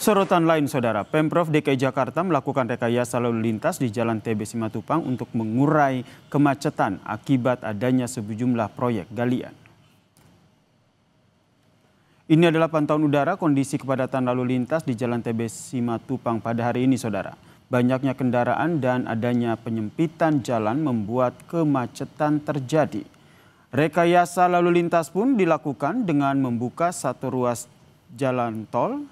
Sorotan lain, Saudara, Pemprov DKI Jakarta melakukan rekayasa lalu lintas di Jalan TB Simatupang untuk mengurai kemacetan akibat adanya sejumlah proyek galian. Ini adalah pantauan udara kondisi kepadatan lalu lintas di Jalan TB Simatupang pada hari ini, Saudara. Banyaknya kendaraan dan adanya penyempitan jalan membuat kemacetan terjadi. Rekayasa lalu lintas pun dilakukan dengan membuka satu ruas jalan tol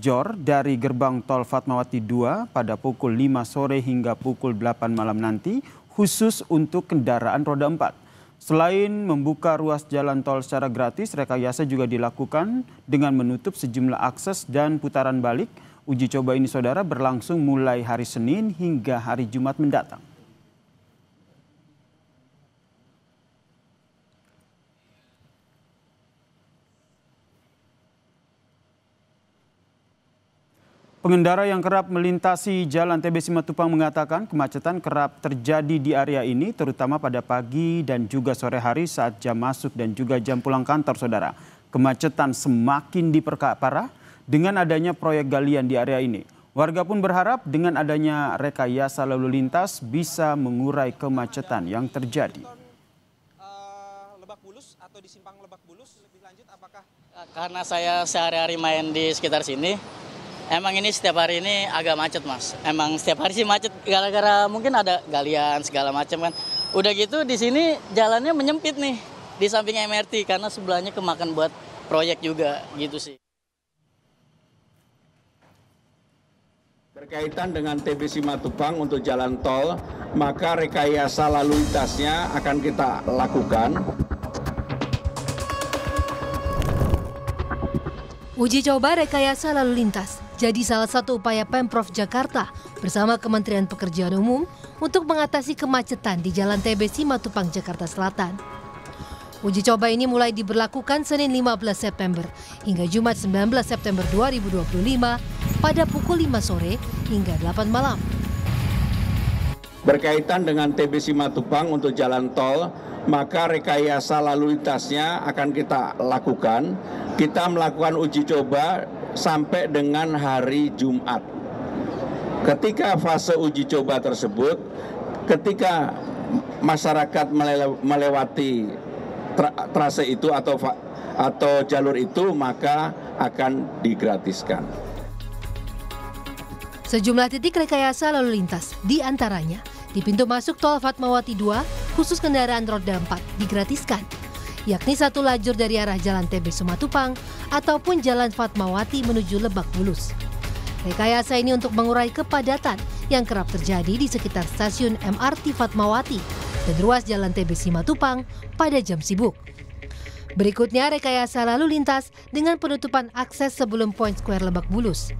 Jor dari gerbang tol Fatmawati 2 pada pukul 5 sore hingga pukul 8 malam nanti khusus untuk kendaraan roda 4. Selain membuka ruas jalan tol secara gratis, rekayasa juga dilakukan dengan menutup sejumlah akses dan putaran balik. Uji coba ini, Saudara, berlangsung mulai hari Senin hingga hari Jumat mendatang. Pengendara yang kerap melintasi Jalan TB Simatupang mengatakan kemacetan kerap terjadi di area ini, terutama pada pagi dan juga sore hari saat jam masuk dan juga jam pulang kantor, Saudara. Kemacetan semakin diperparah dengan adanya proyek galian di area ini. Warga pun berharap dengan adanya rekayasa lalu lintas bisa mengurai kemacetan yang terjadi. Lebak Bulus atau di Simpang Lebak Bulus lebih lanjut apakah? Karena saya sehari-hari main di sekitar sini. Emang ini setiap hari ini agak macet, Mas. Emang setiap hari sih macet gara-gara mungkin ada galian segala macam kan. Udah gitu di sini jalannya menyempit nih di samping MRT karena sebelahnya kemakan buat proyek juga gitu sih. Berkaitan dengan TB Simatupang untuk jalan tol, maka rekayasa lalu lintasnya akan kita lakukan. Uji coba rekayasa lalu lintas jadi salah satu upaya Pemprov Jakarta bersama Kementerian Pekerjaan Umum untuk mengatasi kemacetan di Jalan TB Simatupang, Jakarta Selatan. Uji coba ini mulai diberlakukan Senin 15 September hingga Jumat 19 September 2025 pada pukul 5 sore hingga 8 malam. Berkaitan dengan TB Simatupang untuk jalan tol, maka rekayasa lalu lintasnya akan kita lakukan. Kita melakukan uji coba sampai dengan hari Jumat. Ketika fase uji coba tersebut, ketika masyarakat melewati trase itu atau jalur itu, maka akan digratiskan. Sejumlah titik rekayasa lalu lintas, di antaranya di pintu masuk tol Fatmawati 2 khusus kendaraan roda 4 digratiskan, yakni satu lajur dari arah Jalan TB Simatupang ataupun Jalan Fatmawati menuju Lebak Bulus. Rekayasa ini untuk mengurai kepadatan yang kerap terjadi di sekitar stasiun MRT Fatmawati dan ruas Jalan TB Simatupang pada jam sibuk. Berikutnya rekayasa lalu lintas dengan penutupan akses sebelum Point Square Lebak Bulus.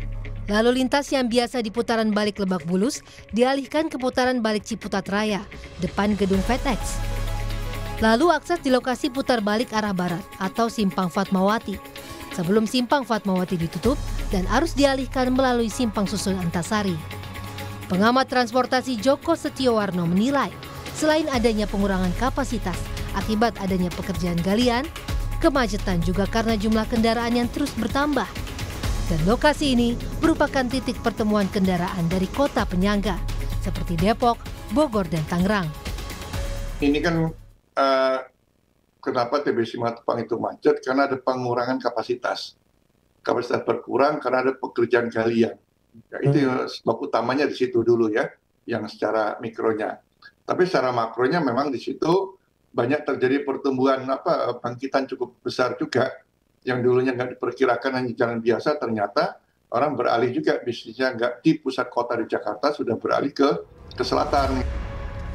Lalu lintas yang biasa di putaran balik Lebak Bulus dialihkan ke putaran balik Ciputat Raya, depan gedung FedEx. Lalu akses di lokasi putar balik arah barat atau Simpang Fatmawati. Sebelum Simpang Fatmawati ditutup dan arus dialihkan melalui Simpang Susun Antasari. Pengamat transportasi Joko Setiowarno menilai, selain adanya pengurangan kapasitas akibat adanya pekerjaan galian, kemacetan juga karena jumlah kendaraan yang terus bertambah. Dan lokasi ini merupakan titik pertemuan kendaraan dari kota penyangga seperti Depok, Bogor, dan Tangerang. Ini kan kenapa TB Simatupang itu macet? Karena ada pengurangan kapasitas. Kapasitas berkurang karena ada pekerjaan galian. Ya, itu sebab utamanya di situ dulu ya, yang secara mikronya. Tapi secara makronya memang di situ banyak terjadi pertumbuhan bangkitan cukup besar juga. Yang dulunya nggak diperkirakan hanya jalan biasa, ternyata orang beralih juga bisnisnya nggak di pusat kota di Jakarta, sudah beralih ke selatan.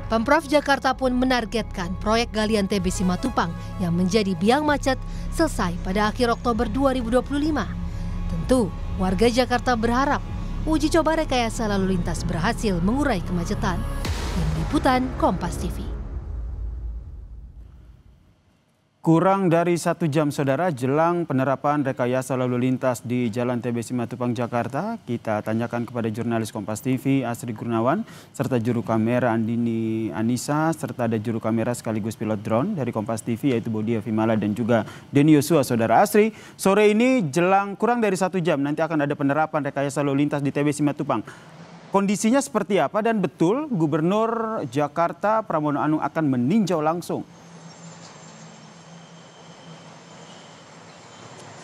Pemprov Jakarta pun menargetkan proyek galian TB Simatupang yang menjadi biang macet selesai pada akhir Oktober 2025. Tentu, warga Jakarta berharap uji coba rekayasa lalu lintas berhasil mengurai kemacetan. Tim Liputan Kompas TV. Kurang dari 1 jam saudara jelang penerapan rekayasa lalu lintas di Jalan TB Simatupang, Jakarta, kita tanyakan kepada jurnalis Kompas TV Asri Gunawan serta juru kamera Andini Anissa serta ada juru kamera sekaligus pilot drone dari Kompas TV yaitu Bodia Vimala dan juga Denny Yosua. Saudara Asri, sore ini jelang kurang dari 1 jam nanti akan ada penerapan rekayasa lalu lintas di TB Simatupang. Kondisinya seperti apa dan betul Gubernur Jakarta Pramono Anung akan meninjau langsung?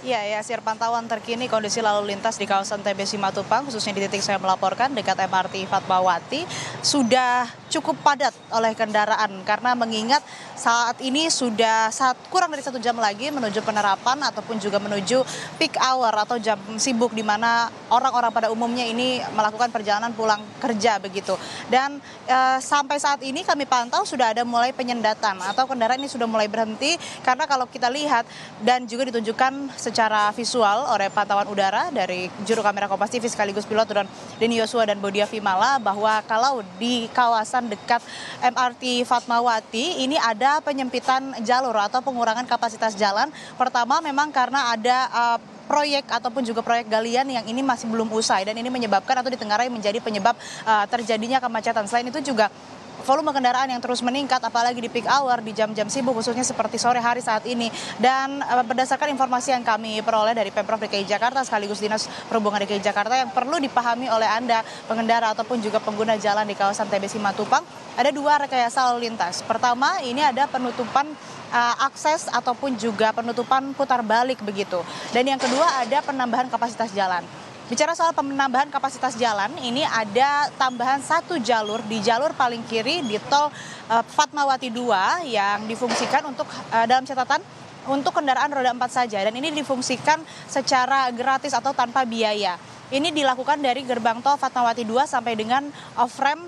Ya, hasil pantauan terkini kondisi lalu lintas di kawasan TB Simatupang, khususnya di titik saya melaporkan dekat MRT Fatmawati, sudah cukup padat oleh kendaraan karena mengingat saat ini sudah kurang dari 1 jam lagi menuju penerapan ataupun juga menuju peak hour atau jam sibuk di mana orang-orang pada umumnya ini melakukan perjalanan pulang kerja begitu. Dan sampai saat ini kami pantau sudah ada mulai penyendatan atau kendaraan ini sudah mulai berhenti karena kalau kita lihat dan juga ditunjukkan secara visual oleh pantauan udara dari juru kamera Kompas TV sekaligus pilot dan Denny Yosua dan Bodia Vimala bahwa kalau di kawasan dekat MRT Fatmawati ini ada penyempitan jalur atau pengurangan kapasitas jalan. Pertama memang karena ada proyek ataupun juga proyek galian yang ini masih belum usai dan ini menyebabkan atau ditengarai menjadi penyebab terjadinya kemacetan. Selain itu juga volume kendaraan yang terus meningkat apalagi di peak hour di jam-jam sibuk khususnya seperti sore hari saat ini. Dan berdasarkan informasi yang kami peroleh dari Pemprov DKI Jakarta sekaligus Dinas Perhubungan DKI Jakarta yang perlu dipahami oleh Anda pengendara ataupun juga pengguna jalan di kawasan TB Simatupang, ada 2 rekayasa lalu lintas. Pertama ini ada penutupan akses ataupun juga penutupan putar balik begitu. Dan yang kedua ada penambahan kapasitas jalan. Bicara soal penambahan kapasitas jalan, ini ada tambahan 1 jalur di jalur paling kiri di tol Fatmawati 2 yang difungsikan untuk dalam catatan untuk kendaraan roda 4 saja dan ini difungsikan secara gratis atau tanpa biaya. Ini dilakukan dari gerbang tol Fatmawati 2 sampai dengan off-ramp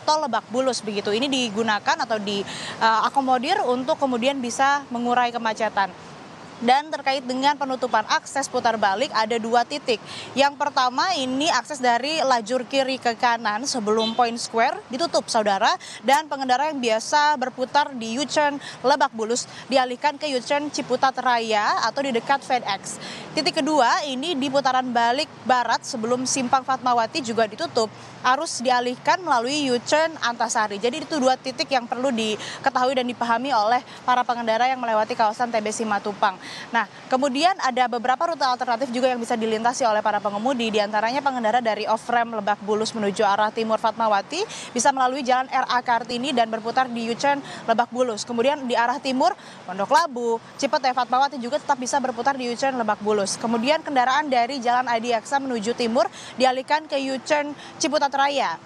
tol Lebak Bulus begitu. Ini digunakan atau diakomodir untuk kemudian bisa mengurai kemacetan. Dan terkait dengan penutupan akses putar balik ada 2 titik. Yang pertama ini akses dari lajur kiri ke kanan sebelum Point Square ditutup saudara. Dan pengendara yang biasa berputar di U-turn Lebak Bulus dialihkan ke U-turn Ciputat Raya atau di dekat FedEx. Titik kedua ini di putaran balik barat sebelum Simpang Fatmawati juga ditutup. Arus dialihkan melalui U-turn Antasari. Jadi itu 2 titik yang perlu diketahui dan dipahami oleh para pengendara yang melewati kawasan TB Simatupang. Nah, kemudian ada beberapa rute alternatif juga yang bisa dilintasi oleh para pengemudi. Di antaranya pengendara dari off-ramp Lebak Bulus menuju arah timur Fatmawati bisa melalui jalan RA Kartini dan berputar di U-turn Lebak Bulus. Kemudian di arah timur Pondok Labu, Cipete, Fatmawati juga tetap bisa berputar di U-turn Lebak Bulus. Kemudian kendaraan dari jalan Adiaksa menuju timur dialihkan ke U-turn Ciputat Raya.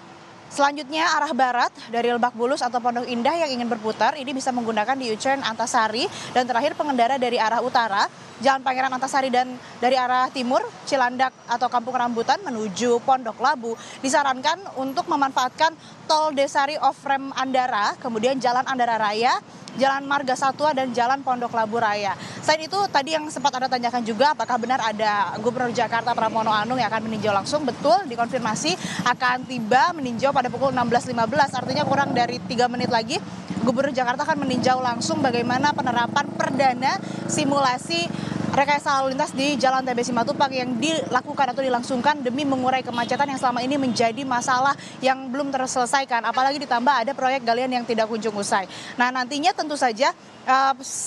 Selanjutnya arah barat dari Lebak Bulus atau Pondok Indah yang ingin berputar ini bisa menggunakan di U-turn Antasari. Dan terakhir pengendara dari arah utara Jalan Pangeran Antasari dan dari arah timur Cilandak atau Kampung Rambutan menuju Pondok Labu disarankan untuk memanfaatkan tol Desari off-ramp Andara, kemudian Jalan Andara Raya, Jalan Marga Satwa dan Jalan Pondok Labu Raya. Selain itu tadi yang sempat Anda tanyakan juga apakah benar ada Gubernur Jakarta Pramono Anung yang akan meninjau langsung. Betul, dikonfirmasi akan tiba meninjau pada pukul 16.15, artinya kurang dari 3 menit lagi Gubernur Jakarta akan meninjau langsung bagaimana penerapan perdana simulasi rekayasa lalu lintas di Jalan TB Simatupang yang dilakukan atau dilangsungkan demi mengurai kemacetan yang selama ini menjadi masalah yang belum terselesaikan. Apalagi ditambah ada proyek galian yang tidak kunjung usai. Nah nantinya tentu saja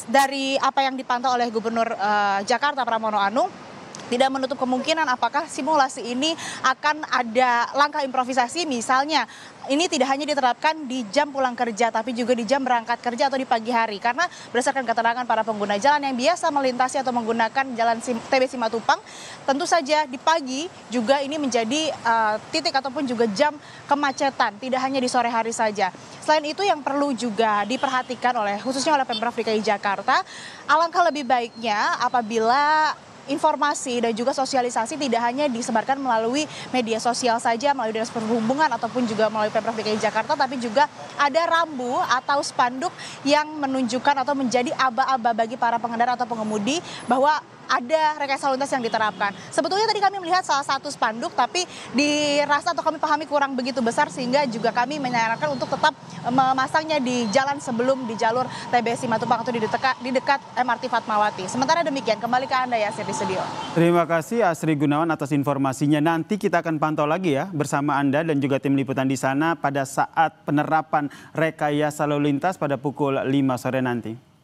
dari apa yang dipantau oleh Gubernur Jakarta Pramono Anung, tidak menutup kemungkinan apakah simulasi ini akan ada langkah improvisasi, misalnya ini tidak hanya diterapkan di jam pulang kerja tapi juga di jam berangkat kerja atau di pagi hari. Karena berdasarkan keterangan para pengguna jalan yang biasa melintasi atau menggunakan jalan TB Simatupang, tentu saja di pagi juga ini menjadi titik ataupun juga jam kemacetan, tidak hanya di sore hari saja. Selain itu yang perlu juga diperhatikan khususnya oleh Pemprov DKI Jakarta, alangkah lebih baiknya apabila informasi dan juga sosialisasi tidak hanya disebarkan melalui media sosial saja, melalui Dinas Perhubungan ataupun juga melalui Pemprov DKI Jakarta, tapi juga ada rambu atau spanduk yang menunjukkan atau menjadi aba-aba bagi para pengendara atau pengemudi bahwa ada rekayasa lalu lintas yang diterapkan. Sebetulnya tadi kami melihat salah satu spanduk, tapi dirasa atau kami pahami kurang begitu besar, sehingga juga kami menyarankan untuk tetap memasangnya di jalan sebelum di jalur TBS Simatupang atau di dekat MRT Fatmawati. Sementara demikian, kembali ke Anda Yasir di studio. Terima kasih Asri Gunawan atas informasinya. Nanti kita akan pantau lagi ya bersama Anda dan juga tim liputan di sana pada saat penerapan rekayasa lalu lintas pada pukul 5 sore nanti.